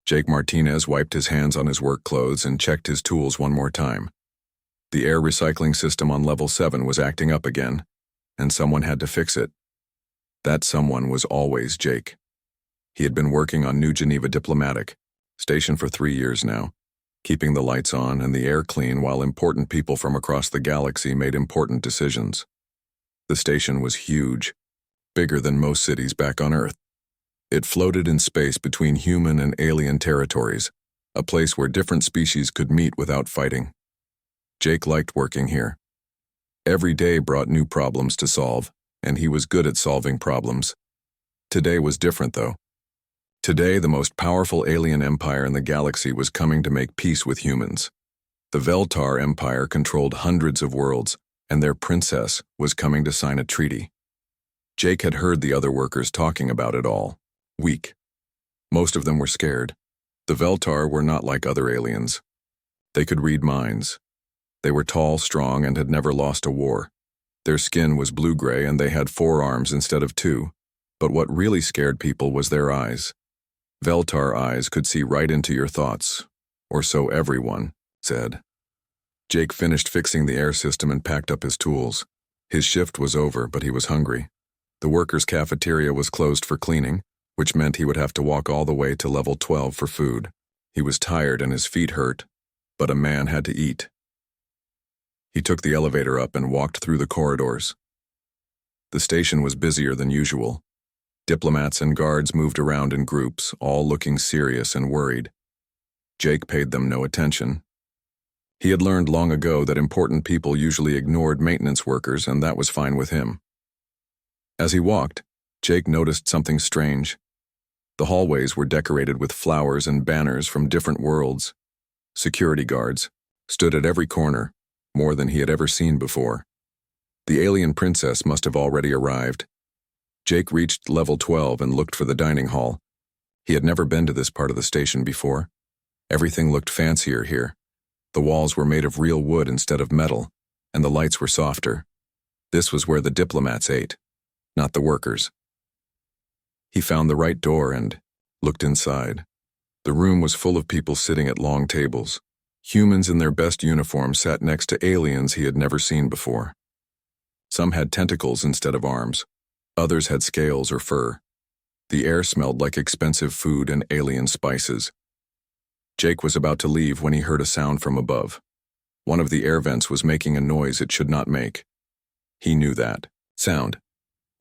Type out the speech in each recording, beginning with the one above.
Jake Martinez wiped his hands on his work clothes and checked his tools one more time. The air recycling system on level 7 was acting up again, and someone had to fix it. That someone was always Jake. He had been working on New Geneva Diplomatic, stationed for 3 years now, keeping the lights on and the air clean while important people from across the galaxy made important decisions. The station was huge, bigger than most cities back on Earth. It floated in space between human and alien territories, a place where different species could meet without fighting. Jake liked working here. Every day brought new problems to solve, and he was good at solving problems. Today was different, though. Today, the most powerful alien empire in the galaxy was coming to make peace with humans. The Veltar Empire controlled hundreds of worlds, and their princess was coming to sign a treaty. Jake had heard the other workers talking about it all. Weak. Most of them were scared. The Veltar were not like other aliens. They could read minds. They were tall, strong, and had never lost a war. Their skin was blue-gray and they had 4 arms instead of 2. But what really scared people was their eyes. Veltar eyes could see right into your thoughts, or so everyone said. Jake finished fixing the air system and packed up his tools. His shift was over, but he was hungry. The workers' cafeteria was closed for cleaning, which meant he would have to walk all the way to level 12 for food. He was tired and his feet hurt, but a man had to eat. He took the elevator up and walked through the corridors. The station was busier than usual. Diplomats and guards moved around in groups, all looking serious and worried. Jake paid them no attention. He had learned long ago that important people usually ignored maintenance workers, and that was fine with him. As he walked, Jake noticed something strange. The hallways were decorated with flowers and banners from different worlds. Security guards stood at every corner, more than he had ever seen before. The alien princess must have already arrived. Jake reached level 12 and looked for the dining hall. He had never been to this part of the station before. Everything looked fancier here. The walls were made of real wood instead of metal, and the lights were softer. This was where the diplomats ate, not the workers. He found the right door and looked inside. The room was full of people sitting at long tables. Humans in their best uniforms sat next to aliens he had never seen before. Some had tentacles instead of arms. Others had scales or fur. The air smelled like expensive food and alien spices. Jake was about to leave when he heard a sound from above. One of the air vents was making a noise it should not make. He knew that sound.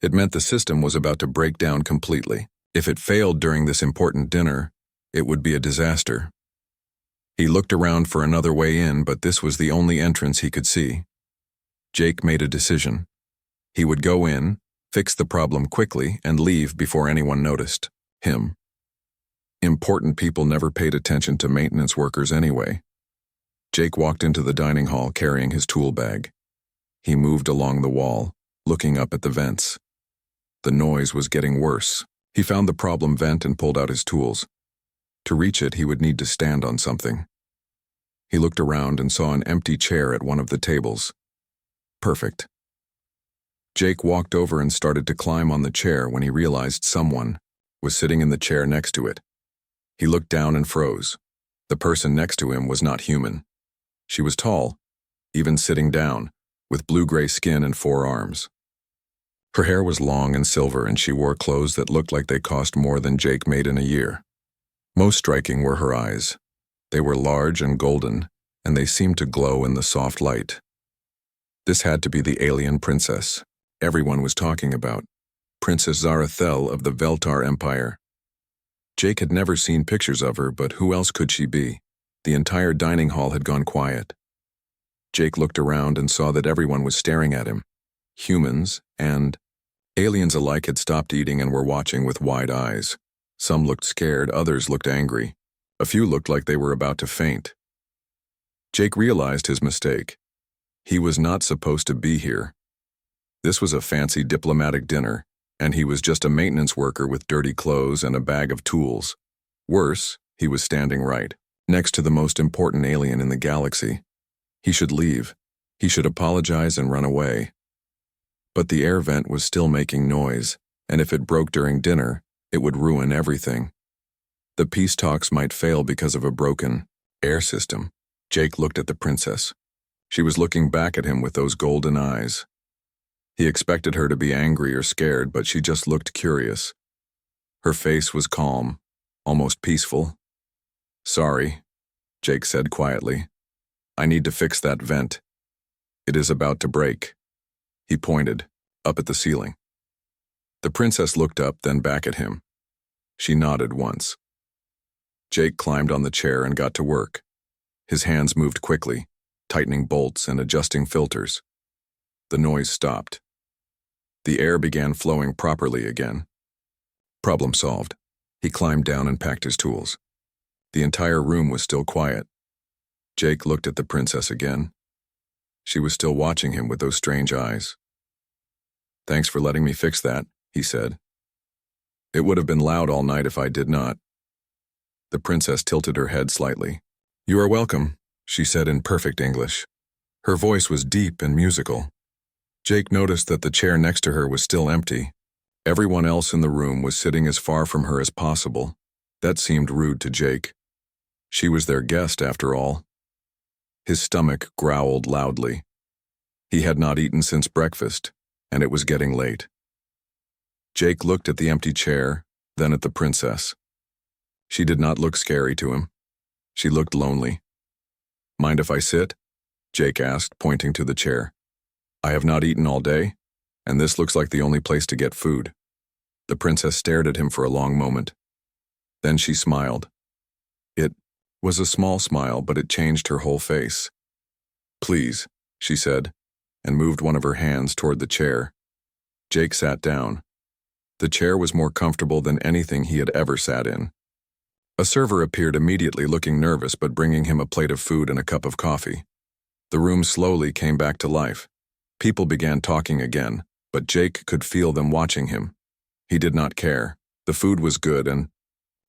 It meant the system was about to break down completely. If it failed during this important dinner, it would be a disaster. He looked around for another way in, but this was the only entrance he could see. Jake made a decision. He would go in, fix the problem quickly, and leave before anyone noticed him. Important people never paid attention to maintenance workers anyway. Jake walked into the dining hall carrying his tool bag. He moved along the wall, looking up at the vents. The noise was getting worse. He found the problem vent and pulled out his tools. To reach it, he would need to stand on something. He looked around and saw an empty chair at one of the tables. Perfect. Jake walked over and started to climb on the chair when he realized someone was sitting in the chair next to it. He looked down and froze. The person next to him was not human. She was tall, even sitting down, with blue-gray skin and 4 arms. Her hair was long and silver, and she wore clothes that looked like they cost more than Jake made in a year. Most striking were her eyes. They were large and golden, and they seemed to glow in the soft light. This had to be the alien princess everyone was talking about, Princess Zarathel of the Veltar Empire. Jake had never seen pictures of her, but who else could she be? The entire dining hall had gone quiet. Jake looked around and saw that everyone was staring at him. Humans and aliens alike had stopped eating and were watching with wide eyes. Some looked scared, others looked angry. A few looked like they were about to faint. Jake realized his mistake. He was not supposed to be here. This was a fancy diplomatic dinner, and he was just a maintenance worker with dirty clothes and a bag of tools. Worse, he was standing right next to the most important alien in the galaxy. He should leave. He should apologize and run away. But the air vent was still making noise, and if it broke during dinner, it would ruin everything. The peace talks might fail because of a broken air system. Jake looked at the princess. She was looking back at him with those golden eyes. He expected her to be angry or scared, but she just looked curious. Her face was calm, almost peaceful. "Sorry," Jake said quietly. "I need to fix that vent. It is about to break." He pointed, up at the ceiling. The princess looked up, then back at him. She nodded once. Jake climbed on the chair and got to work. His hands moved quickly, tightening bolts and adjusting filters. The noise stopped. The air began flowing properly again. Problem solved. He climbed down and packed his tools. The entire room was still quiet. Jake looked at the princess again. She was still watching him with those strange eyes. "Thanks for letting me fix that," he said. "It would have been loud all night if I did not." The princess tilted her head slightly. "You are welcome," she said in perfect English. Her voice was deep and musical. Jake noticed that the chair next to her was still empty. Everyone else in the room was sitting as far from her as possible. That seemed rude to Jake. She was their guest, after all. His stomach growled loudly. He had not eaten since breakfast, and it was getting late. Jake looked at the empty chair, then at the princess. She did not look scary to him. She looked lonely. "Mind if I sit?" Jake asked, pointing to the chair. "I have not eaten all day, and this looks like the only place to get food." The princess stared at him for a long moment. Then she smiled. It was a small smile, but it changed her whole face. "Please," she said, and moved one of her hands toward the chair. Jake sat down. The chair was more comfortable than anything he had ever sat in. A server appeared immediately, looking nervous but bringing him a plate of food and a cup of coffee. The room slowly came back to life. People began talking again, but Jake could feel them watching him. He did not care. The food was good and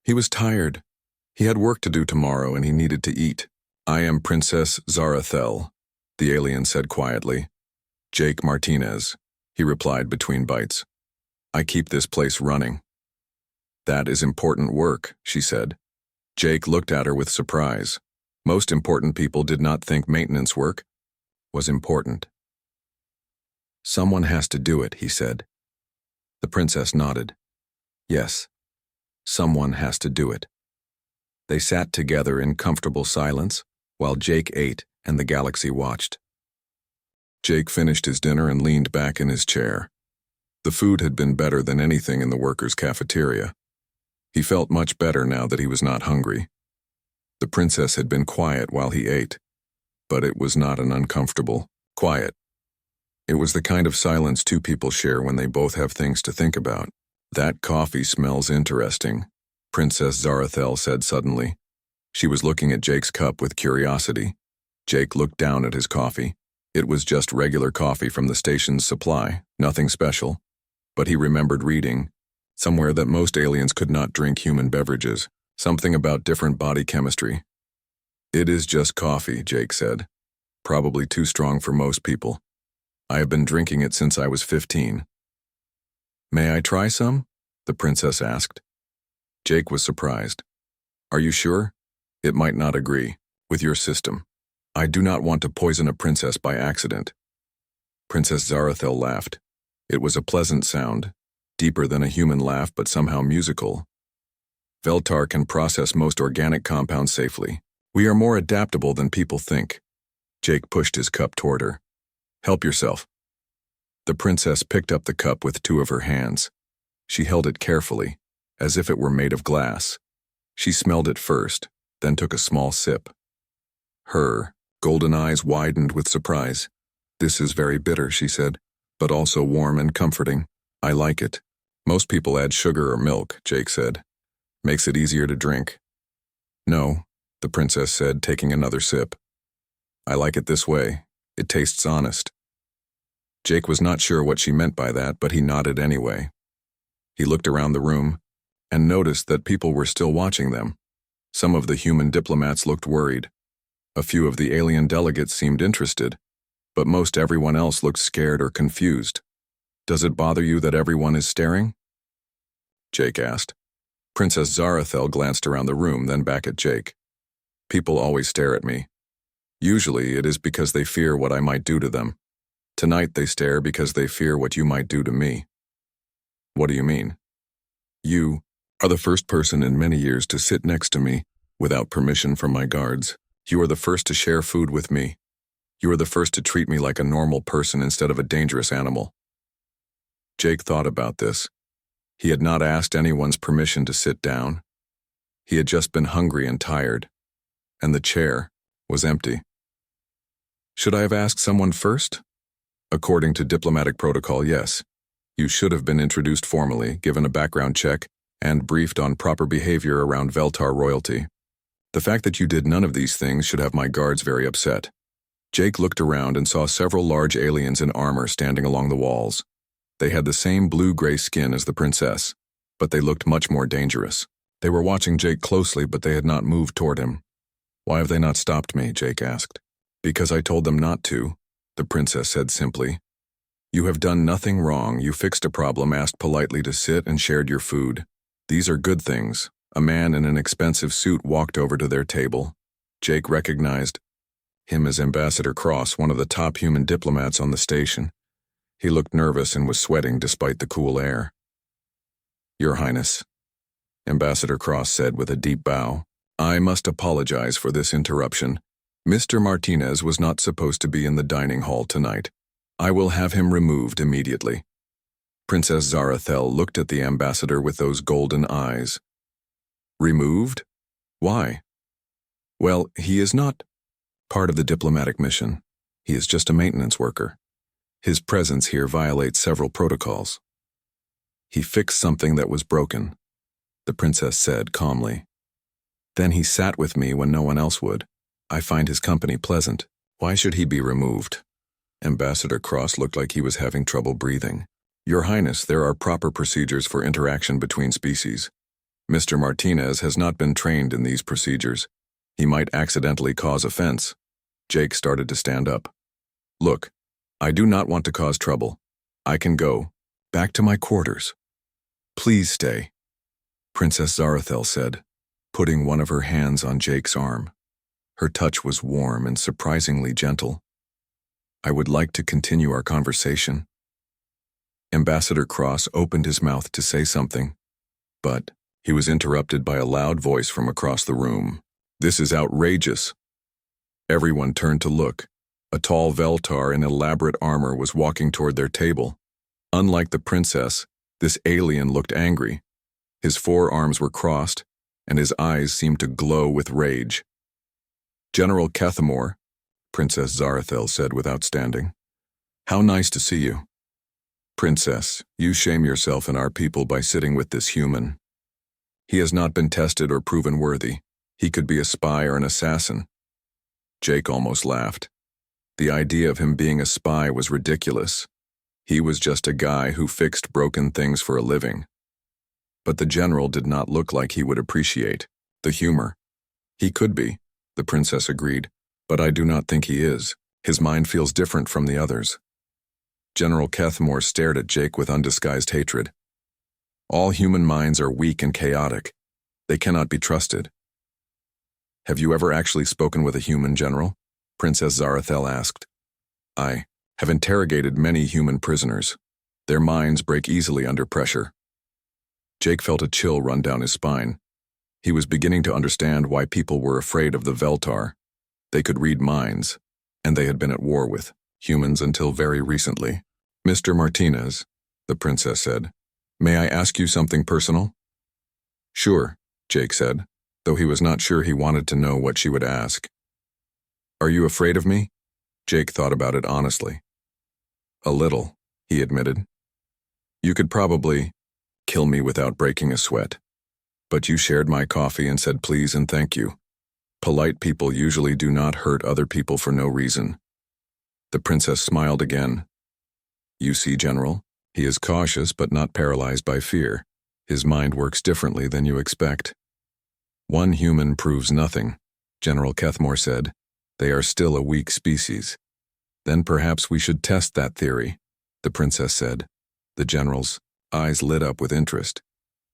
he was tired. He had work to do tomorrow and he needed to eat. "I am Princess Zarathel," the alien said quietly. "Jake Martinez," he replied between bites. "I keep this place running." "That is important work," she said. Jake looked at her with surprise. Most important people did not think maintenance work was important. "Someone has to do it," he said. The princess nodded. "Yes, someone has to do it." They sat together in comfortable silence while Jake ate and the galaxy watched. Jake finished his dinner and leaned back in his chair. The food had been better than anything in the workers' cafeteria. He felt much better now that he was not hungry. The princess had been quiet while he ate, but it was not an uncomfortable quiet. It was the kind of silence two people share when they both have things to think about. "That coffee smells interesting," Princess Zarathel said suddenly. She was looking at Jake's cup with curiosity. Jake looked down at his coffee. It was just regular coffee from the station's supply, nothing special. But he remembered reading somewhere that most aliens could not drink human beverages, something about different body chemistry. "It is just coffee," Jake said. "Probably too strong for most people. I have been drinking it since I was 15. "May I try some?" the princess asked. Jake was surprised. "Are you sure? It might not agree with your system. I do not want to poison a princess by accident." Princess Zarathel laughed. It was a pleasant sound, deeper than a human laugh but somehow musical. "Veltar can process most organic compounds safely. We are more adaptable than people think." Jake pushed his cup toward her. "Help yourself." The princess picked up the cup with two of her hands. She held it carefully, as if it were made of glass. She smelled it first, then took a small sip. Her golden eyes widened with surprise. "This is very bitter," she said, "but also warm and comforting. I like it." "Most people add sugar or milk," Jake said. "Makes it easier to drink." "No," the princess said, taking another sip. "I like it this way. It tastes honest." Jake was not sure what she meant by that, but he nodded anyway. He looked around the room and noticed that people were still watching them. Some of the human diplomats looked worried. A few of the alien delegates seemed interested, but most everyone else looked scared or confused. "Does it bother you that everyone is staring?" Jake asked. Princess Zarathel glanced around the room, then back at Jake. People always stare at me. Usually it is because they fear what I might do to them. Tonight they stare because they fear what you might do to me. What do you mean? You are the first person in many years to sit next to me without permission from my guards. You are the first to share food with me. You are the first to treat me like a normal person instead of a dangerous animal. Jake thought about this. He had not asked anyone's permission to sit down. He had just been hungry and tired, and the chair was empty. Should I have asked someone first? According to diplomatic protocol, yes. You should have been introduced formally, given a background check, and briefed on proper behavior around Veltar royalty. The fact that you did none of these things should have my guards very upset. Jake looked around and saw several large aliens in armor standing along the walls. They had the same blue-gray skin as the princess, but they looked much more dangerous. They were watching Jake closely, but they had not moved toward him. Why have they not stopped me? Jake asked. Because I told them not to, the princess said simply. You have done nothing wrong. You fixed a problem, asked politely to sit, and shared your food. These are good things. A man in an expensive suit walked over to their table. Jake recognized him as Ambassador Cross, one of the top human diplomats on the station. He looked nervous and was sweating despite the cool air. Your Highness, Ambassador Cross said with a deep bow, I must apologize for this interruption. Mr. Martinez was not supposed to be in the dining hall tonight. I will have him removed immediately. Princess Zarathel looked at the ambassador with those golden eyes. Removed? Why? Well, he is not part of the diplomatic mission. He is just a maintenance worker. His presence here violates several protocols. He fixed something that was broken, the princess said calmly. Then he sat with me when no one else would. I find his company pleasant. Why should he be removed? Ambassador Cross looked like he was having trouble breathing. Your Highness, there are proper procedures for interaction between species. Mr. Martinez has not been trained in these procedures. He might accidentally cause offense. Jake started to stand up. Look, I do not want to cause trouble. I can go back to my quarters. Please stay, Princess Zarathel said, putting one of her hands on Jake's arm. Her touch was warm and surprisingly gentle. I would like to continue our conversation. Ambassador Cross opened his mouth to say something, but he was interrupted by a loud voice from across the room. This is outrageous. Everyone turned to look. A tall Veltar in elaborate armor was walking toward their table. Unlike the princess, this alien looked angry. His forearms were crossed, and his eyes seemed to glow with rage. General Kethamore, Princess Zarathel said without standing. How nice to see you. Princess, you shame yourself and our people by sitting with this human. He has not been tested or proven worthy. He could be a spy or an assassin. Jake almost laughed. The idea of him being a spy was ridiculous. He was just a guy who fixed broken things for a living. But the general did not look like he would appreciate the humor. He could be, the princess agreed, but I do not think he is. His mind feels different from the others. General Kethamore stared at Jake with undisguised hatred. All human minds are weak and chaotic. They cannot be trusted. Have you ever actually spoken with a human, General? Princess Zarathel asked. I have interrogated many human prisoners. Their minds break easily under pressure. Jake felt a chill run down his spine. He was beginning to understand why people were afraid of the Veltar. They could read minds, and they had been at war with humans until very recently. Mr. Martinez, the princess said, may I ask you something personal? Sure, Jake said, though he was not sure he wanted to know what she would ask. Are you afraid of me? Jake thought about it honestly. A little, he admitted. You could probably kill me without breaking a sweat. But you shared my coffee and said please and thank you. Polite people usually do not hurt other people for no reason. The princess smiled again. You see, General, he is cautious but not paralyzed by fear. His mind works differently than you expect. One human proves nothing, General Kethamore said. They are still a weak species. Then perhaps we should test that theory, the princess said. The general's eyes lit up with interest.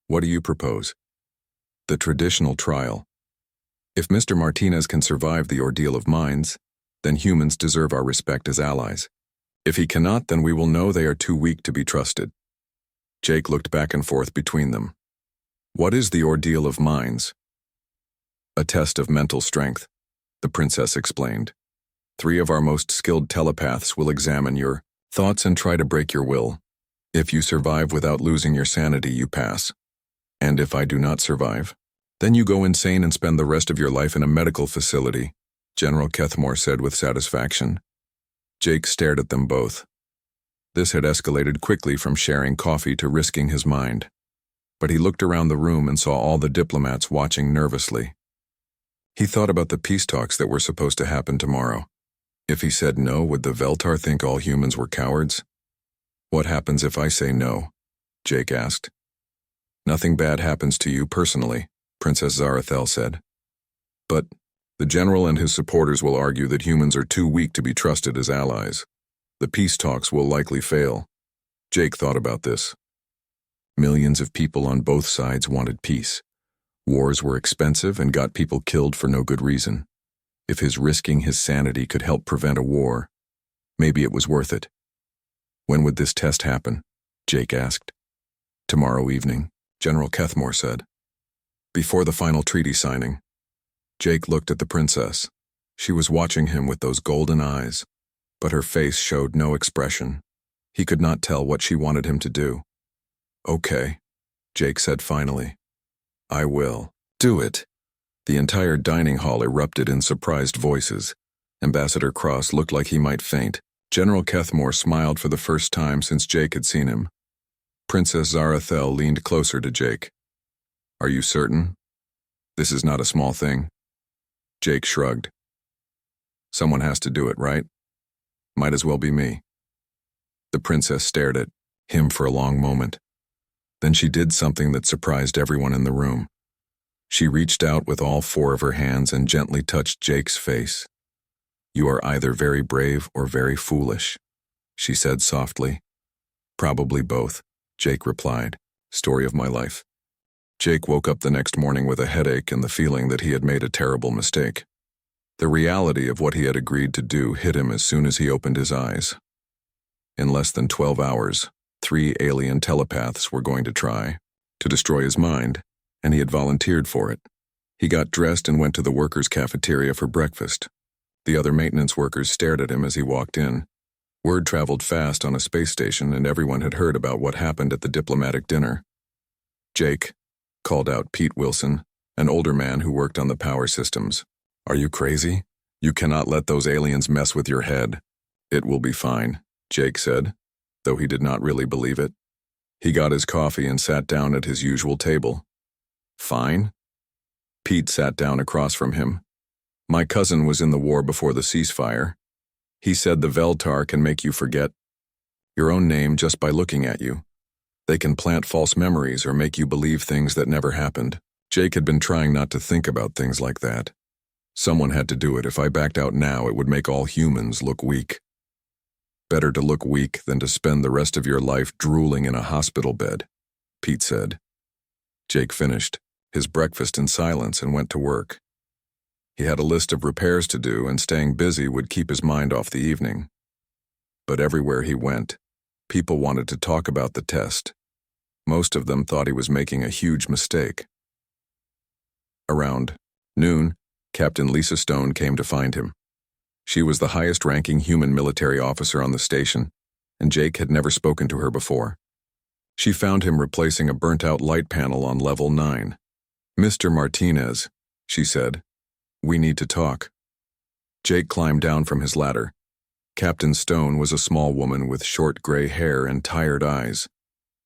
What do you propose? The traditional trial. If Mr. Martinez can survive the ordeal of minds, then humans deserve our respect as allies. If he cannot, then we will know they are too weak to be trusted. Jake looked back and forth between them. What is the ordeal of minds? A test of mental strength, the princess explained. 3 of our most skilled telepaths will examine your thoughts and try to break your will. If you survive without losing your sanity, you pass. And if I do not survive, then you go insane and spend the rest of your life in a medical facility, General Kethmore said with satisfaction. Jake stared at them both. This had escalated quickly from sharing coffee to risking his mind. But he looked around the room and saw all the diplomats watching nervously. He thought about the peace talks that were supposed to happen tomorrow. If he said no, would the Veltar think all humans were cowards? What happens if I say no? Jake asked. Nothing bad happens to you personally, Princess Zarathel said. But the general and his supporters will argue that humans are too weak to be trusted as allies. The peace talks will likely fail. Jake thought about this. Millions of people on both sides wanted peace. Wars were expensive and got people killed for no good reason. If his risking his sanity could help prevent a war, maybe it was worth it. When would this test happen? Jake asked. Tomorrow evening, General Kethmore said. Before the final treaty signing. Jake looked at the princess. She was watching him with those golden eyes, but her face showed no expression. He could not tell what she wanted him to do. Okay, Jake said finally. I will. Do it. The entire dining hall erupted in surprised voices. Ambassador Cross looked like he might faint. General Kethmore smiled for the first time since Jake had seen him. Princess Zarathel leaned closer to Jake. Are you certain? This is not a small thing. Jake shrugged. Someone has to do it, right? Might as well be me. The princess stared at him for a long moment. Then she did something that surprised everyone in the room. She reached out with all 4 of her hands and gently touched Jake's face. You are either very brave or very foolish, she said softly. Probably both, Jake replied. Story of my life. Jake woke up the next morning with a headache and the feeling that he had made a terrible mistake. The reality of what he had agreed to do hit him as soon as he opened his eyes. In less than 12 hours, 3 alien telepaths were going to try to destroy his mind, and he had volunteered for it. He got dressed and went to the workers' cafeteria for breakfast. The other maintenance workers stared at him as he walked in. Word traveled fast on a space station, and everyone had heard about what happened at the diplomatic dinner. Jake, called out Pete Wilson, an older man who worked on the power systems. Are you crazy? You cannot let those aliens mess with your head. It will be fine, Jake said, though he did not really believe it. He got his coffee and sat down at his usual table. Fine? Pete sat down across from him. My cousin was in the war before the ceasefire. He said the Veltar can make you forget your own name just by looking at you. They can plant false memories or make you believe things that never happened. Jake had been trying not to think about things like that. Someone had to do it. If I backed out now, it would make all humans look weak. Better to look weak than to spend the rest of your life drooling in a hospital bed, Pete said. Jake finished his breakfast in silence and went to work. He had a list of repairs to do, and staying busy would keep his mind off the evening. But everywhere he went, people wanted to talk about the test. Most of them thought he was making a huge mistake. Around noon, Captain Lisa Stone came to find him. She was the highest-ranking human military officer on the station, and Jake had never spoken to her before. She found him replacing a burnt-out light panel on level 9. Mr. Martinez, she said, we need to talk. Jake climbed down from his ladder. Captain Stone was a small woman with short gray hair and tired eyes.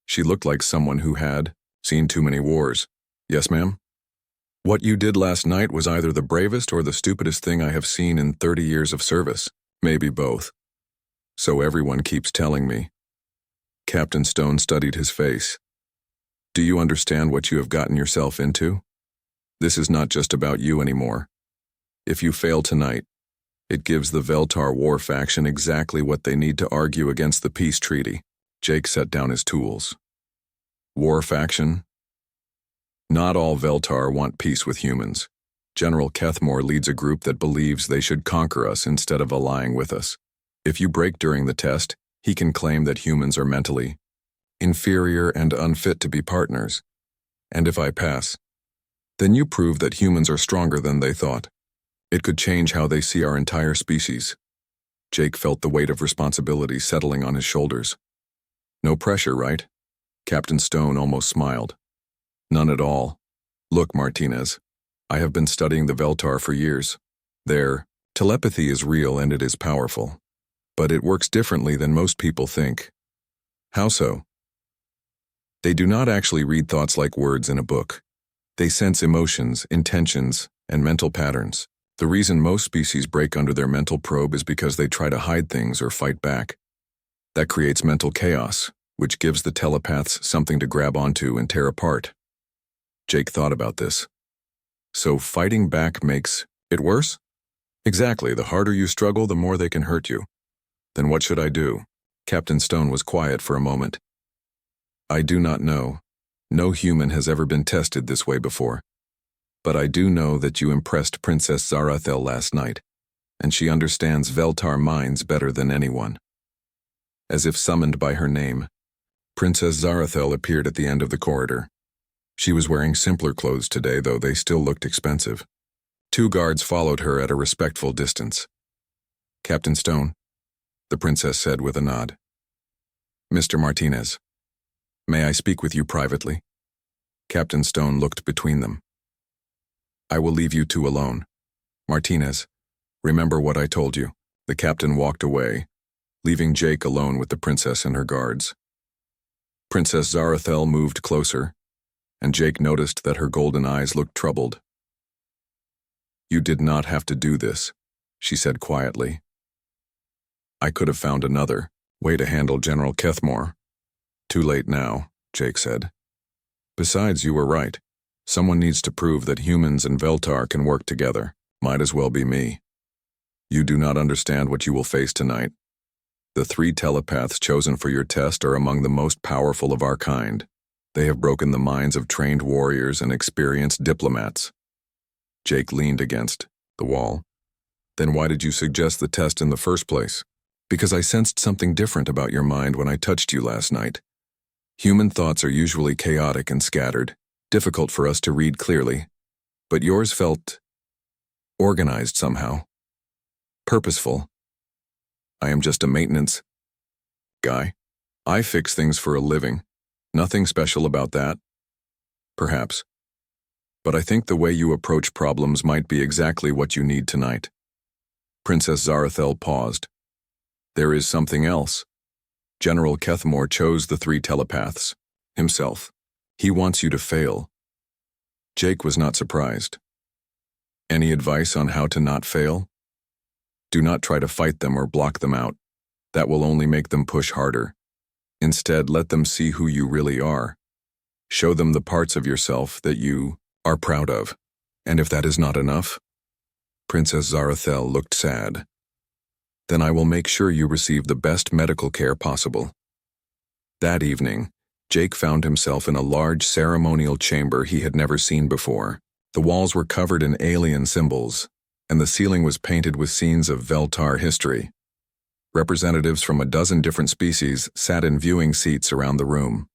She looked like someone who had seen too many wars. Yes, ma'am? What you did last night was either the bravest or the stupidest thing I have seen in 30 years of service. Maybe both. So everyone keeps telling me. Captain Stone studied his face. Do you understand what you have gotten yourself into? This is not just about you anymore. If you fail tonight, it gives the Veltar war faction exactly what they need to argue against the peace treaty. Jake set down his tools. War faction? Not all Veltar want peace with humans. General Kethmore leads a group that believes they should conquer us instead of allying with us. If you break during the test, he can claim that humans are mentally inferior and unfit to be partners. And if I pass, then you prove that humans are stronger than they thought. It could change how they see our entire species. Jake felt the weight of responsibility settling on his shoulders. No pressure, right? Captain Stone almost smiled. None at all. Look, Martinez, I have been studying the Veltar for years. Their telepathy is real and it is powerful. But it works differently than most people think. How so? They do not actually read thoughts like words in a book. They sense emotions, intentions, and mental patterns. The reason most species break under their mental probe is because they try to hide things or fight back. That creates mental chaos, which gives the telepaths something to grab onto and tear apart. Jake thought about this. So fighting back makes it worse? Exactly, the harder you struggle, the more they can hurt you. Then what should I do? Captain Stone was quiet for a moment. I do not know. No human has ever been tested this way before. But I do know that you impressed Princess Zarathel last night, and she understands Veltar minds better than anyone. As if summoned by her name, Princess Zarathel appeared at the end of the corridor. She was wearing simpler clothes today, though they still looked expensive. 2 guards followed her at a respectful distance. Captain Stone, the princess said with a nod. Mr. Martinez, may I speak with you privately? Captain Stone looked between them. I will leave you two alone. Martinez, remember what I told you. The captain walked away, leaving Jake alone with the princess and her guards. Princess Zarathel moved closer, and Jake noticed that her golden eyes looked troubled. You did not have to do this, she said quietly. I could have found another way to handle General Kethmore. Too late now, Jake said. Besides, you were right. Someone needs to prove that humans and Veltar can work together. Might as well be me. You do not understand what you will face tonight. The 3 telepaths chosen for your test are among the most powerful of our kind. They have broken the minds of trained warriors and experienced diplomats. Jake leaned against the wall. Then why did you suggest the test in the first place? Because I sensed something different about your mind when I touched you last night. Human thoughts are usually chaotic and scattered, difficult for us to read clearly. But yours felt organized somehow. Purposeful. I am just a maintenance guy. I fix things for a living. Nothing special about that. Perhaps. But I think the way you approach problems might be exactly what you need tonight. Princess Zarathel paused. There is something else. General Kethmore chose the 3 telepaths. Himself. He wants you to fail. Jake was not surprised. Any advice on how to not fail? Do not try to fight them or block them out. That will only make them push harder. Instead, let them see who you really are. Show them the parts of yourself that you are proud of. And if that is not enough, Princess Zarathel looked sad. Then I will make sure you receive the best medical care possible. That evening, Jake found himself in a large ceremonial chamber he had never seen before. The walls were covered in alien symbols, and the ceiling was painted with scenes of Veltar history. Representatives from a dozen different species sat in viewing seats around the room.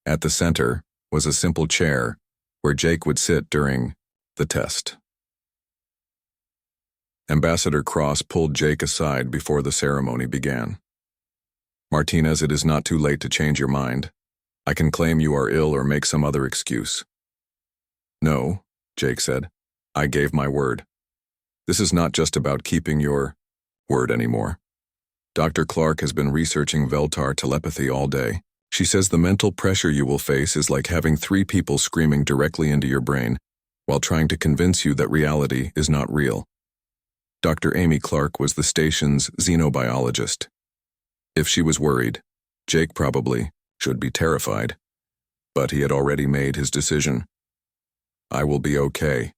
At the center was a simple chair where Jake would sit during the test. Ambassador Cross pulled Jake aside before the ceremony began. Martinez, it is not too late to change your mind. I can claim you are ill or make some other excuse. No, Jake said. I gave my word. This is not just about keeping your word anymore. Dr. Clark has been researching Veltar telepathy all day. She says the mental pressure you will face is like having 3 people screaming directly into your brain while trying to convince you that reality is not real. Dr. Amy Clark was the station's xenobiologist. If she was worried, Jake probably should be terrified. But he had already made his decision. I will be okay,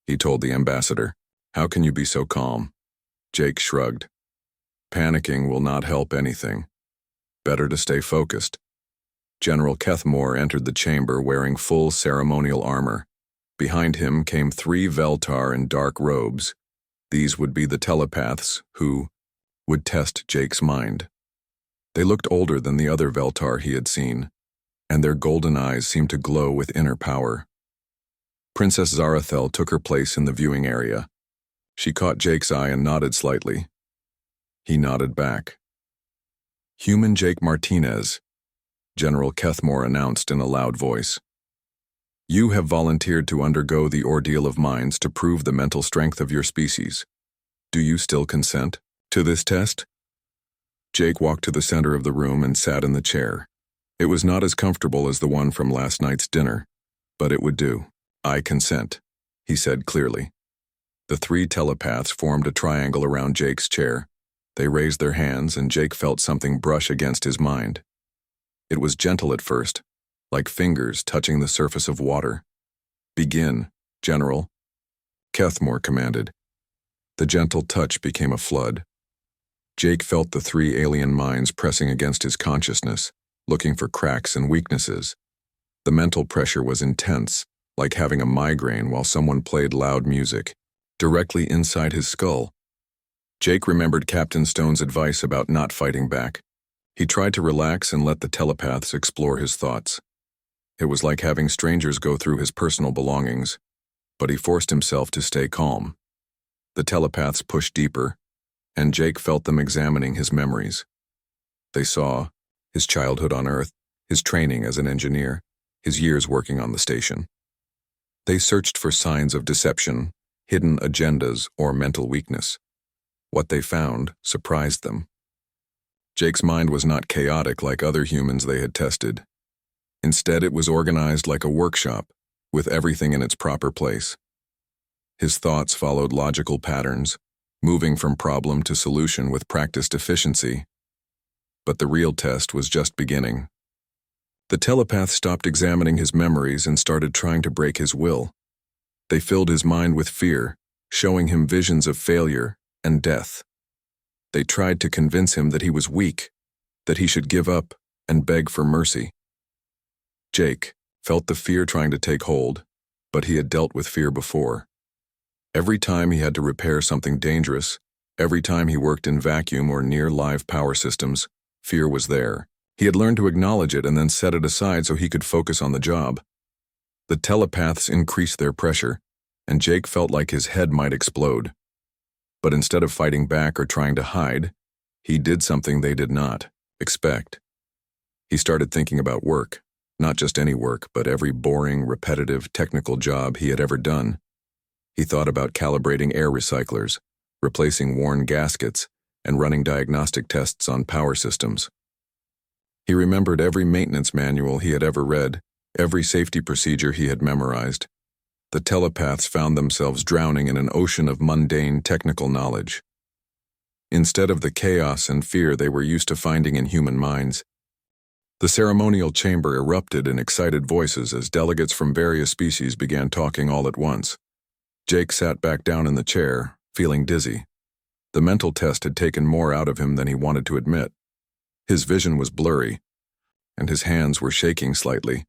he told the ambassador. How can you be so calm? Jake shrugged. Panicking will not help anything. Better to stay focused. General Kethmore entered the chamber wearing full ceremonial armor. Behind him came 3 Veltar in dark robes. These would be the telepaths who would test Jake's mind. They looked older than the other Veltar he had seen, and their golden eyes seemed to glow with inner power. Princess Zarathel took her place in the viewing area. She caught Jake's eye and nodded slightly. He nodded back. "Human Jake Martinez," General Kethmore announced in a loud voice. "You have volunteered to undergo the ordeal of minds to prove the mental strength of your species. Do you still consent to this test?" Jake walked to the center of the room and sat in the chair. It was not as comfortable as the one from last night's dinner, but it would do. "I consent," he said clearly. The 3 telepaths formed a triangle around Jake's chair. They raised their hands, and Jake felt something brush against his mind. It was gentle at first, like fingers touching the surface of water. "Begin, General," Kethmore commanded. The gentle touch became a flood. Jake felt the 3 alien minds pressing against his consciousness, looking for cracks and weaknesses. The mental pressure was intense, like having a migraine while someone played loud music, directly inside his skull. Jake remembered Captain Stone's advice about not fighting back. He tried to relax and let the telepaths explore his thoughts. It was like having strangers go through his personal belongings, but he forced himself to stay calm. The telepaths pushed deeper, and Jake felt them examining his memories. They saw his childhood on Earth, his training as an engineer, his years working on the station. They searched for signs of deception, hidden agendas, or mental weakness. What they found surprised them. Jake's mind was not chaotic like other humans they had tested. Instead, it was organized like a workshop, with everything in its proper place. His thoughts followed logical patterns, moving from problem to solution with practiced efficiency. But the real test was just beginning. The telepath stopped examining his memories and started trying to break his will. They filled his mind with fear, showing him visions of failure and death. They tried to convince him that he was weak, that he should give up and beg for mercy. Jake felt the fear trying to take hold, but he had dealt with fear before. Every time he had to repair something dangerous, every time he worked in vacuum or near live power systems, fear was there. He had learned to acknowledge it and then set it aside so he could focus on the job. The telepaths increased their pressure, and Jake felt like his head might explode. But instead of fighting back or trying to hide, he did something they did not expect. He started thinking about work, not just any work, but every boring, repetitive, technical job he had ever done. He thought about calibrating air recyclers, replacing worn gaskets, and running diagnostic tests on power systems. He remembered every maintenance manual he had ever read, every safety procedure he had memorized. The telepaths found themselves drowning in an ocean of mundane technical knowledge. Instead of the chaos and fear they were used to finding in human minds, the ceremonial chamber erupted in excited voices as delegates from various species began talking all at once. Jake sat back down in the chair, feeling dizzy. The mental test had taken more out of him than he wanted to admit. His vision was blurry, and his hands were shaking slightly.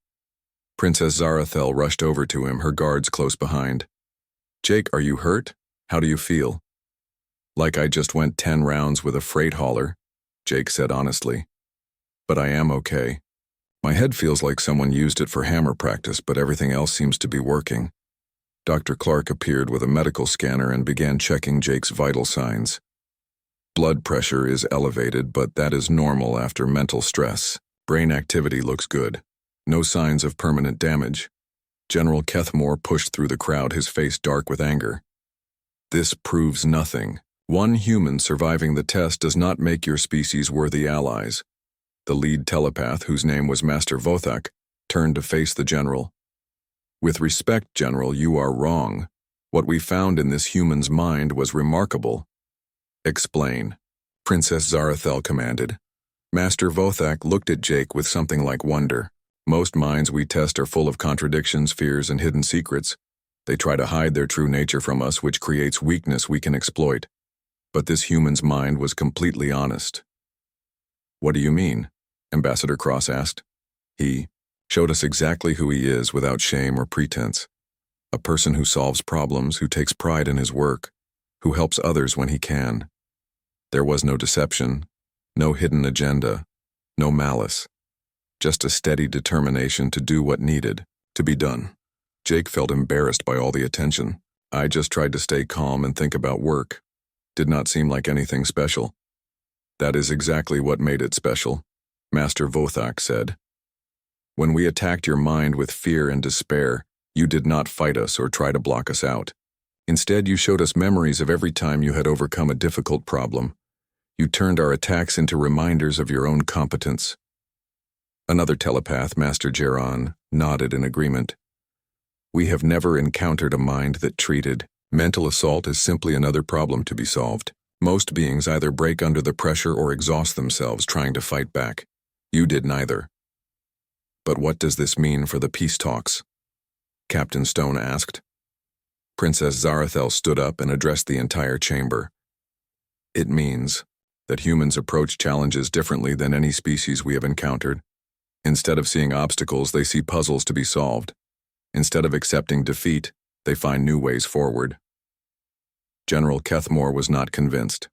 Princess Zarathel rushed over to him, her guards close behind. "Jake, are you hurt? How do you feel?" "Like I just went 10 rounds with a freight hauler," Jake said honestly. "But I am okay. My head feels like someone used it for hammer practice, but everything else seems to be working." Dr. Clark appeared with a medical scanner and began checking Jake's vital signs. "Blood pressure is elevated, but that is normal after mental stress. Brain activity looks good. No signs of permanent damage." General Kethmore pushed through the crowd, his face dark with anger. "This proves nothing. One human surviving the test does not make your species worthy allies." The lead telepath, whose name was Master Vothak, turned to face the general. "With respect, General, you are wrong. What we found in this human's mind was remarkable." "Explain," Princess Zarathel commanded. Master Vothak looked at Jake with something like wonder. "Most minds we test are full of contradictions, fears, and hidden secrets. They try to hide their true nature from us, which creates weakness we can exploit. But this human's mind was completely honest." "What do you mean?" Ambassador Cross asked. He showed us exactly who he is without shame or pretense. A person who solves problems, who takes pride in his work, who helps others when he can. There was no deception, no hidden agenda, no malice. Just a steady determination to do what needed to be done. Jake felt embarrassed by all the attention. I just tried to stay calm and think about work. Did not seem like anything special. That is exactly what made it special, Master Vothak said. When we attacked your mind with fear and despair, you did not fight us or try to block us out. Instead, you showed us memories of every time you had overcome a difficult problem. You turned our attacks into reminders of your own competence. Another telepath, Master Geron, nodded in agreement. We have never encountered a mind that treated mental assault as simply another problem to be solved. Most beings either break under the pressure or exhaust themselves trying to fight back. You did neither. But what does this mean for the peace talks? Captain Stone asked. Princess Zarathel stood up and addressed the entire chamber. It means that humans approach challenges differently than any species we have encountered. Instead of seeing obstacles, they see puzzles to be solved. Instead of accepting defeat, they find new ways forward. General Kethmore was not convinced.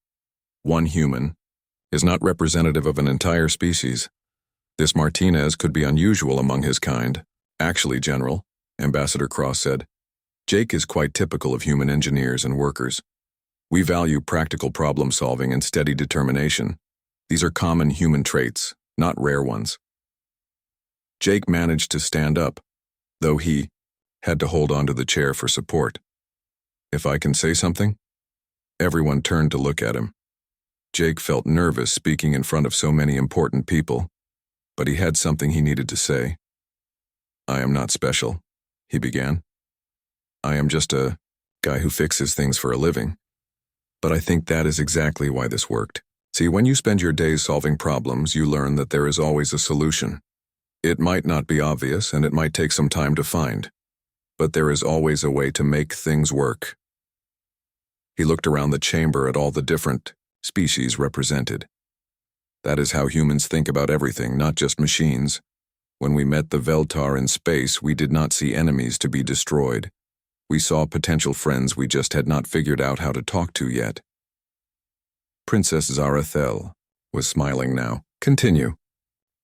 One human is not representative of an entire species. This Martinez could be unusual among his kind. Actually, General, Ambassador Cross said, Jake is quite typical of human engineers and workers. We value practical problem-solving and steady determination. These are common human traits, not rare ones. Jake managed to stand up, though he had to hold onto the chair for support. If I can say something? Everyone turned to look at him. Jake felt nervous speaking in front of so many important people, but he had something he needed to say. I am not special, he began. I am just a guy who fixes things for a living. But I think that is exactly why this worked. See, when you spend your days solving problems, you learn that there is always a solution. It might not be obvious, and it might take some time to find, but there is always a way to make things work. He looked around the chamber at all the different species represented. That is how humans think about everything, not just machines. When we met the Veltar in space, we did not see enemies to be destroyed. We saw potential friends we just had not figured out how to talk to yet. Princess Zarathel was smiling now. Continue.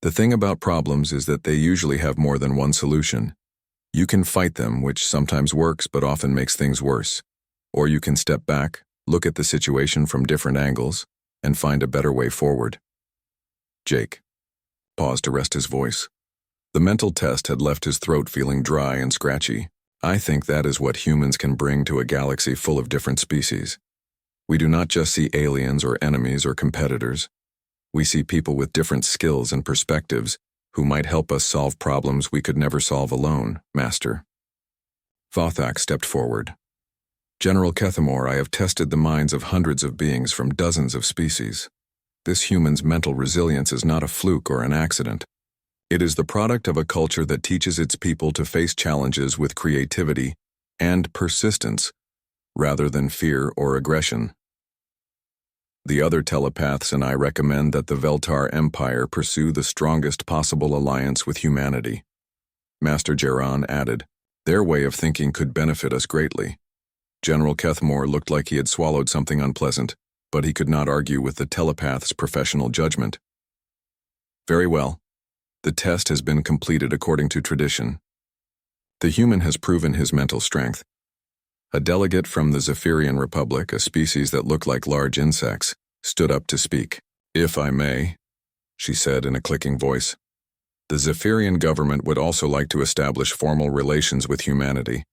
The thing about problems is that they usually have more than one solution. You can fight them, which sometimes works but often makes things worse. Or you can step back, look at the situation from different angles, and find a better way forward. Jake paused to rest his voice. The mental test had left his throat feeling dry and scratchy. I think that is what humans can bring to a galaxy full of different species. We do not just see aliens or enemies or competitors. We see people with different skills and perspectives who might help us solve problems we could never solve alone, Master. Vothak stepped forward. General Kethamore, I have tested the minds of hundreds of beings from dozens of species. This human's mental resilience is not a fluke or an accident. It is the product of a culture that teaches its people to face challenges with creativity and persistence, rather than fear or aggression. The other telepaths and I recommend that the Veltar Empire pursue the strongest possible alliance with humanity. Master Geron added, their way of thinking could benefit us greatly. General Kethmore looked like he had swallowed something unpleasant, but he could not argue with the telepath's professional judgment. Very well. The test has been completed according to tradition. The human has proven his mental strength. A delegate from the Zephyrian Republic, a species that looked like large insects, stood up to speak. If I may, she said in a clicking voice. The Zephyrian government would also like to establish formal relations with humanity.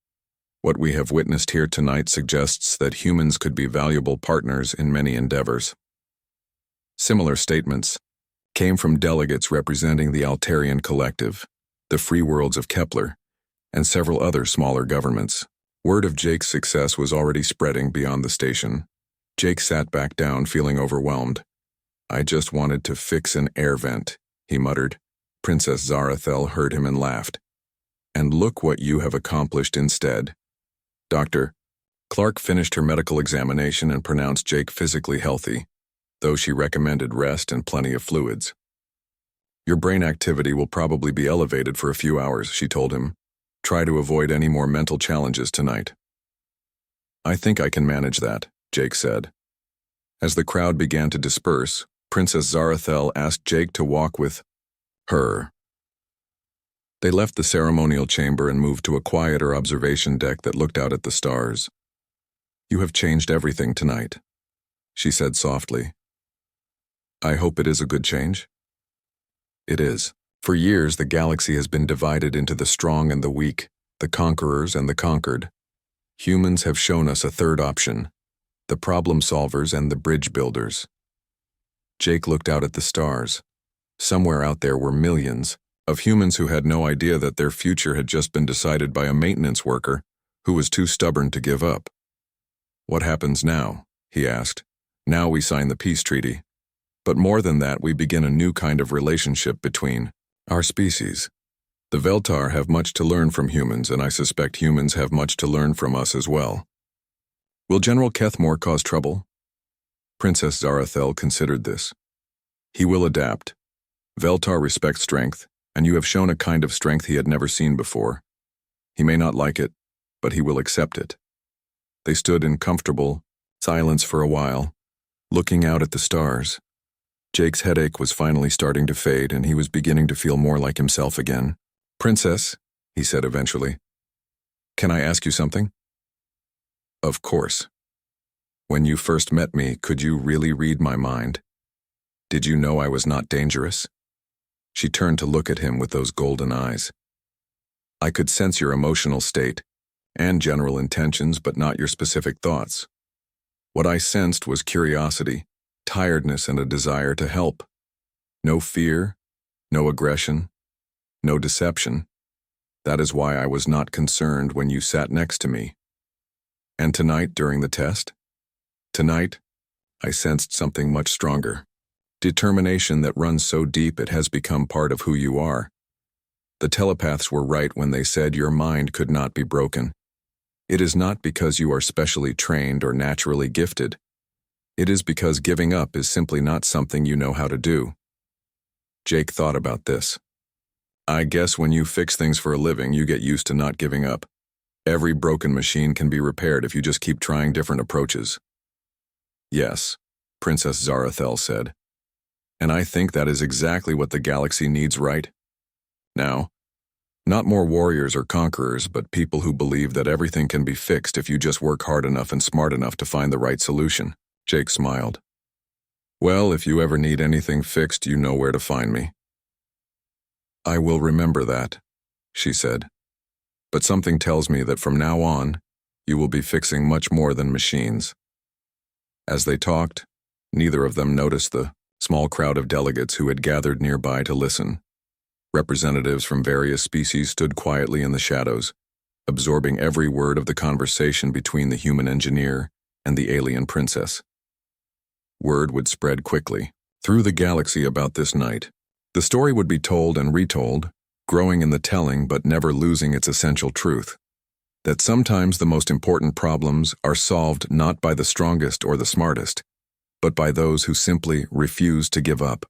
What we have witnessed here tonight suggests that humans could be valuable partners in many endeavors. Similar statements came from delegates representing the Altarian Collective, the Free Worlds of Kepler, and several other smaller governments. Word of Jake's success was already spreading beyond the station. Jake sat back down, feeling overwhelmed. I just wanted to fix an air vent, he muttered. Princess Zarathel heard him and laughed. And look what you have accomplished instead. Dr. Clark finished her medical examination and pronounced Jake physically healthy, though she recommended rest and plenty of fluids. Your brain activity will probably be elevated for a few hours, she told him. Try to avoid any more mental challenges tonight. I think I can manage that, Jake said. As the crowd began to disperse, Princess Zarathel asked Jake to walk with her. They left the ceremonial chamber and moved to a quieter observation deck that looked out at the stars. You have changed everything tonight, she said softly. I hope it is a good change. It is. For years, the galaxy has been divided into the strong and the weak, the conquerors and the conquered. Humans have shown us a third option, the problem solvers and the bridge builders. Jake looked out at the stars. Somewhere out there were millions of humans who had no idea that their future had just been decided by a maintenance worker who was too stubborn to give up. What happens now? He asked. Now we sign the peace treaty. But more than that, we begin a new kind of relationship between our species. The Veltar have much to learn from humans, and I suspect humans have much to learn from us as well. Will General Kethmore cause trouble? Princess Zarathel considered this. He will adapt. Veltar respects strength, and you have shown a kind of strength he had never seen before. He may not like it, but he will accept it. They stood in comfortable silence for a while, looking out at the stars. Jake's headache was finally starting to fade, and he was beginning to feel more like himself again. Princess, he said eventually, can I ask you something? Of course. When you first met me, could you really read my mind? Did you know I was not dangerous? She turned to look at him with those golden eyes. I could sense your emotional state and general intentions, but not your specific thoughts. What I sensed was curiosity, tiredness, and a desire to help. No fear, no aggression, no deception. That is why I was not concerned when you sat next to me. And tonight, during the test? Tonight, I sensed something much stronger. Determination that runs so deep it has become part of who you are. The telepaths were right when they said your mind could not be broken. It is not because you are specially trained or naturally gifted. It is because giving up is simply not something you know how to do. Jake thought about this. I guess when you fix things for a living, you get used to not giving up. Every broken machine can be repaired if you just keep trying different approaches. Yes, Princess Zarathel said. And I think that is exactly what the galaxy needs right now. Not more warriors or conquerors, but people who believe that everything can be fixed if you just work hard enough and smart enough to find the right solution. Jake smiled. Well, if you ever need anything fixed, you know where to find me. I will remember that, she said. But something tells me that from now on, you will be fixing much more than machines. As they talked, neither of them noticed the small crowd of delegates who had gathered nearby to listen. Representatives from various species stood quietly in the shadows, absorbing every word of the conversation between the human engineer and the alien princess. Word would spread quickly through the galaxy about this night. The story would be told and retold, growing in the telling but never losing its essential truth. That sometimes the most important problems are solved not by the strongest or the smartest, but by those who simply refuse to give up.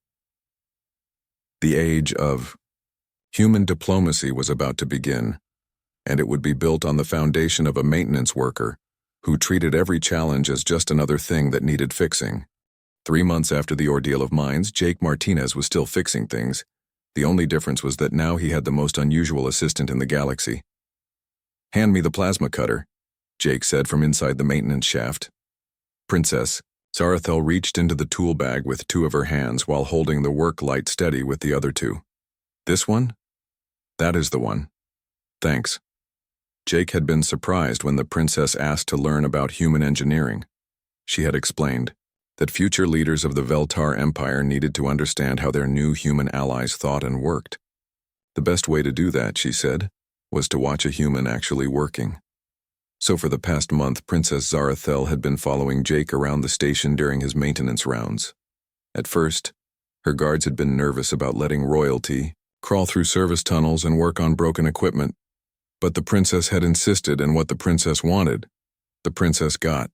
The age of human diplomacy was about to begin, and it would be built on the foundation of a maintenance worker who treated every challenge as just another thing that needed fixing. 3 months after the ordeal of mines, Jake Martinez was still fixing things. The only difference was that now he had the most unusual assistant in the galaxy. Hand me the plasma cutter, Jake said from inside the maintenance shaft. Princess Zarathel reached into the tool bag with 2 of her hands while holding the work light steady with the other 2. This one? That is the one. Thanks. Jake had been surprised when the princess asked to learn about human engineering. She had explained that future leaders of the Veltar Empire needed to understand how their new human allies thought and worked. The best way to do that, she said, was to watch a human actually working. So for the past month, Princess Zarathel had been following Jake around the station during his maintenance rounds. At first, her guards had been nervous about letting royalty crawl through service tunnels and work on broken equipment. But the princess had insisted, and what the princess wanted, the princess got.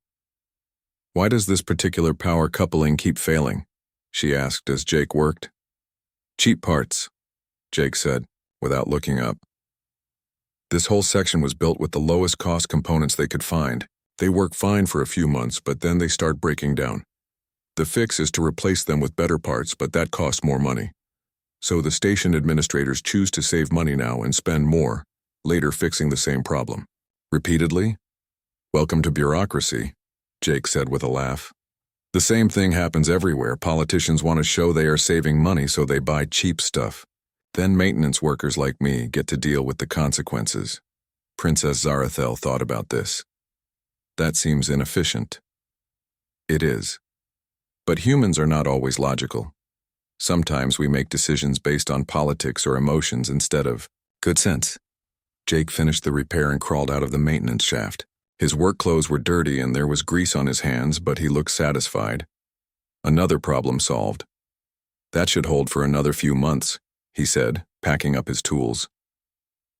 Why does this particular power coupling keep failing? She asked as Jake worked. Cheap parts, Jake said, without looking up. This whole section was built with the lowest cost components they could find. They work fine for a few months, but then they start breaking down. The fix is to replace them with better parts, but that costs more money. So the station administrators choose to save money now and spend more, later fixing the same problem. Repeatedly? Welcome to bureaucracy, Jake said with a laugh. The same thing happens everywhere. Politicians want to show they are saving money, so they buy cheap stuff. Then maintenance workers like me get to deal with the consequences. Princess Zarathel thought about this. That seems inefficient. It is. But humans are not always logical. Sometimes we make decisions based on politics or emotions instead of good sense. Jake finished the repair and crawled out of the maintenance shaft. His work clothes were dirty and there was grease on his hands, but he looked satisfied. Another problem solved. That should hold for another few months, he said, packing up his tools.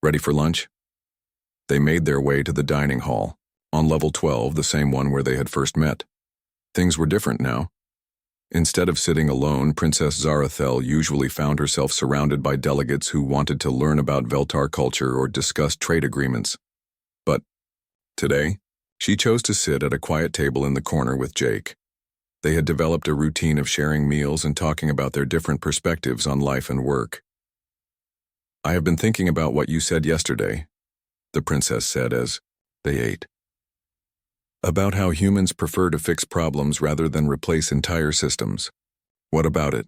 Ready for lunch? They made their way to the dining hall, on level 12, the same one where they had first met. Things were different now. Instead of sitting alone, Princess Zarathel usually found herself surrounded by delegates who wanted to learn about Veltar culture or discuss trade agreements. But today, she chose to sit at a quiet table in the corner with Jake. They had developed a routine of sharing meals and talking about their different perspectives on life and work. I have been thinking about what you said yesterday, the princess said as they ate. About how humans prefer to fix problems rather than replace entire systems. What about it?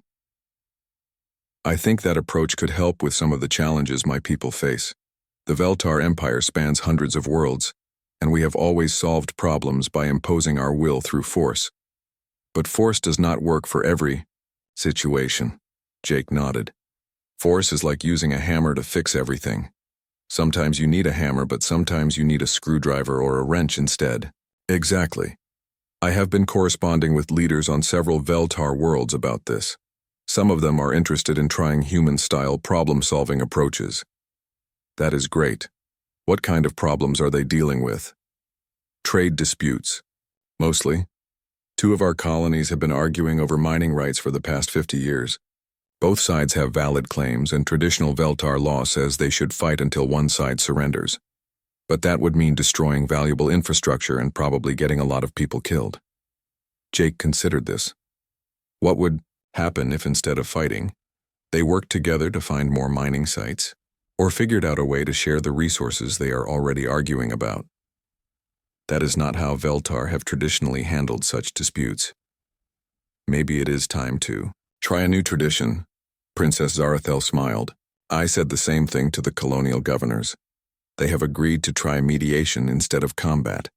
I think that approach could help with some of the challenges my people face. The Veltar Empire spans hundreds of worlds, and we have always solved problems by imposing our will through force. But force does not work for every situation. Jake nodded. Force is like using a hammer to fix everything. Sometimes you need a hammer, but sometimes you need a screwdriver or a wrench instead. Exactly. I have been corresponding with leaders on several Veltar worlds about this. Some of them are interested in trying human-style problem-solving approaches. That is great. What kind of problems are they dealing with? Trade disputes. Mostly. 2 of our colonies have been arguing over mining rights for the past 50 years. Both sides have valid claims, and traditional Veltar law says they should fight until one side surrenders. But that would mean destroying valuable infrastructure and probably getting a lot of people killed. Jake considered this. What would happen if instead of fighting, they worked together to find more mining sites, or figured out a way to share the resources they are already arguing about? That is not how Veltar have traditionally handled such disputes. Maybe it is time to try a new tradition. Princess Zarathel smiled. I said the same thing to the colonial governors. They have agreed to try mediation instead of combat.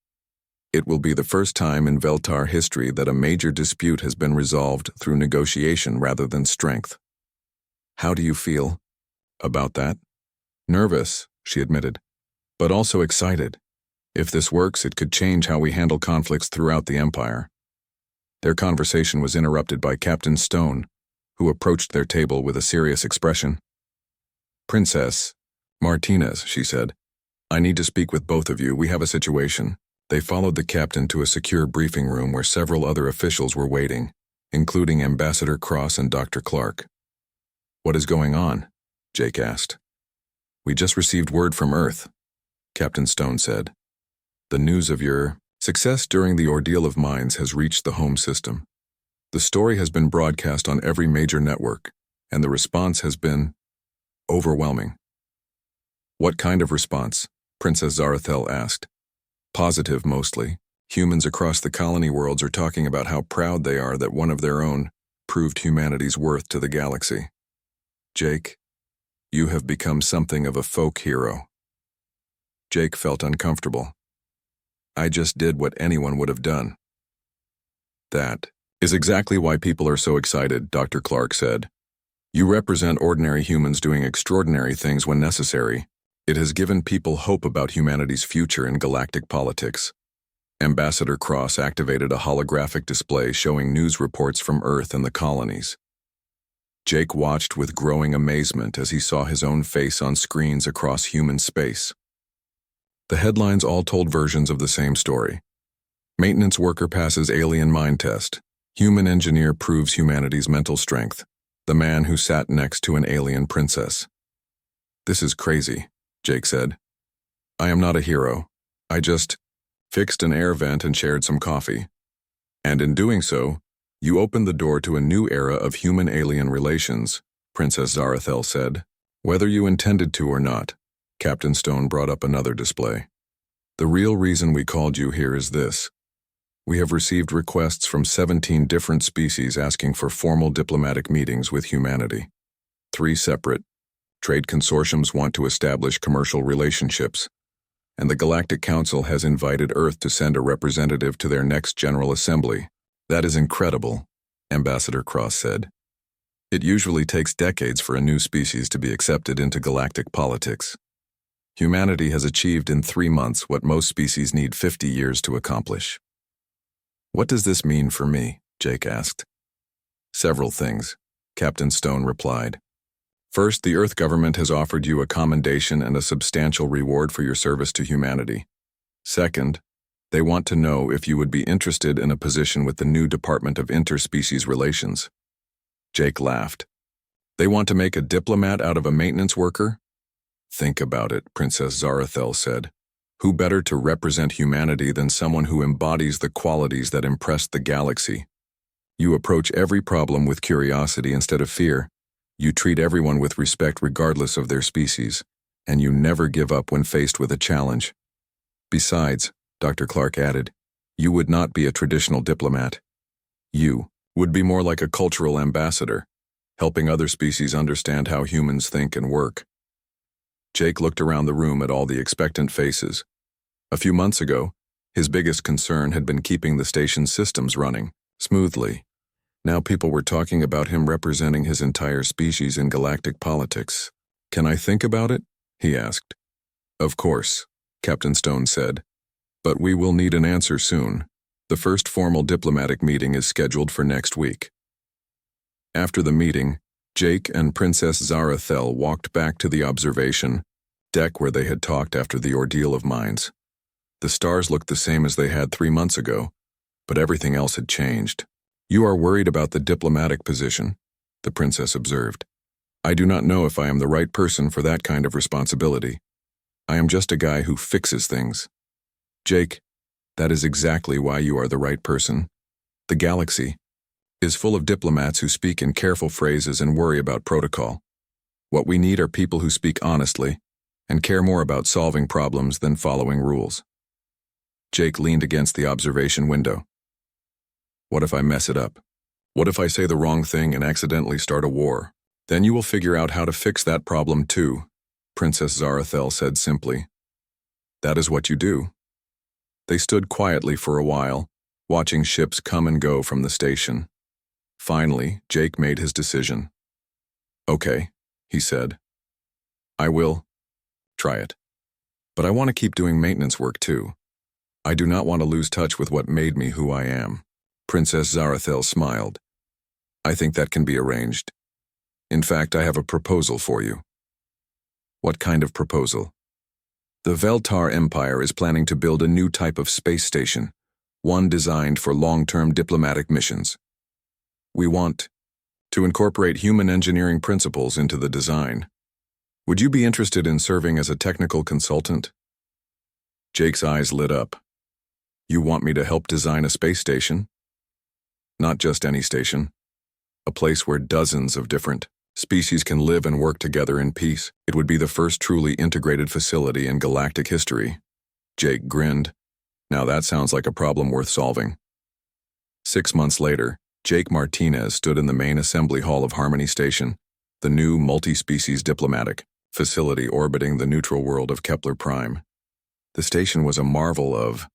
It will be the first time in Veltar history that a major dispute has been resolved through negotiation rather than strength. How do you feel about that? Nervous, she admitted, but also excited. If this works, it could change how we handle conflicts throughout the Empire. Their conversation was interrupted by Captain Stone, who approached their table with a serious expression. Princess Martinez, she said, I need to speak with both of you. We have a situation. They followed the captain to a secure briefing room where several other officials were waiting, including Ambassador Cross and Dr. Clark. What is going on? Jake asked. We just received word from Earth, Captain Stone said. The news of your success during the ordeal of mines has reached the home system. The story has been broadcast on every major network, and the response has been overwhelming. What kind of response? Princess Zarathel asked. Positive, mostly. Humans across the colony worlds are talking about how proud they are that one of their own proved humanity's worth to the galaxy. Jake, you have become something of a folk hero. Jake felt uncomfortable. I just did what anyone would have done. That is exactly why people are so excited, Dr. Clark said. You represent ordinary humans doing extraordinary things when necessary. It has given people hope about humanity's future in galactic politics. Ambassador Cross activated a holographic display showing news reports from Earth and the colonies. Jake watched with growing amazement as he saw his own face on screens across human space. The headlines all told versions of the same story. Maintenance worker passes alien mind test. Human engineer proves humanity's mental strength. the man who sat next to an alien princess. "This is crazy," Jake said. "I am not a hero. I just fixed an air vent and shared some coffee. And in doing so, you opened the door to a new era of human-alien relations," Princess Zarathel said. "Whether you intended to or not," Captain Stone brought up another display. "The real reason we called you here is this. We have received requests from 17 different species asking for formal diplomatic meetings with humanity. 3 separate trade consortiums want to establish commercial relationships, and the Galactic Council has invited Earth to send a representative to their next General Assembly." "That is incredible," Ambassador Cross said. "It usually takes decades for a new species to be accepted into galactic politics. Humanity has achieved in 3 months what most species need 50 years to accomplish." "What does this mean for me?" Jake asked. "Several things," Captain Stone replied. "First, the Earth government has offered you a commendation and a substantial reward for your service to humanity. Second, they want to know if you would be interested in a position with the new Department of Interspecies Relations." Jake laughed. "They want to make a diplomat out of a maintenance worker?" "Think about it," Princess Zarathel said. "Who better to represent humanity than someone who embodies the qualities that impressed the galaxy? You approach every problem with curiosity instead of fear. You treat everyone with respect regardless of their species, and you never give up when faced with a challenge. Besides," Dr. Clark added, "you would not be a traditional diplomat. You would be more like a cultural ambassador, helping other species understand how humans think and work." Jake looked around the room at all the expectant faces. A few months ago, his biggest concern had been keeping the station's systems running smoothly. Now people were talking about him representing his entire species in galactic politics. "Can I think about it?" he asked. "Of course," Captain Stone said. "But we will need an answer soon. The first formal diplomatic meeting is scheduled for next week." After the meeting, Jake and Princess Zarathel walked back to the observation deck where they had talked after the ordeal of mines. The stars looked the same as they had 3 months ago, but everything else had changed. "You are worried about the diplomatic position," the princess observed. "I do not know if I am the right person for that kind of responsibility. I am just a guy who fixes things." "Jake, that is exactly why you are the right person. The galaxy is full of diplomats who speak in careful phrases and worry about protocol. What we need are people who speak honestly and care more about solving problems than following rules." Jake leaned against the observation window. "What if I mess it up? What if I say the wrong thing and accidentally start a war? Then you will figure out how to fix that problem too," Princess Zarathel said simply. "That is what you do." They stood quietly for a while, watching ships come and go from the station. Finally, Jake made his decision. "Okay," he said. "I will try it. But I want to keep doing maintenance work too. I do not want to lose touch with what made me who I am." Princess Zarathel smiled. "I think that can be arranged. In fact, I have a proposal for you." "What kind of proposal?" "The Veltar Empire is planning to build a new type of space station, one designed for long-term diplomatic missions. We want to incorporate human engineering principles into the design. Would you be interested in serving as a technical consultant?" Jake's eyes lit up. "You want me to help design a space station?" "Not just any station. A place where dozens of different species can live and work together in peace. It would be the first truly integrated facility in galactic history." Jake grinned. "Now that sounds like a problem worth solving." 6 months later, Jake Martinez stood in the main assembly hall of Harmony Station, the new multi-species diplomatic facility orbiting the neutral world of Kepler Prime. The station was a marvel of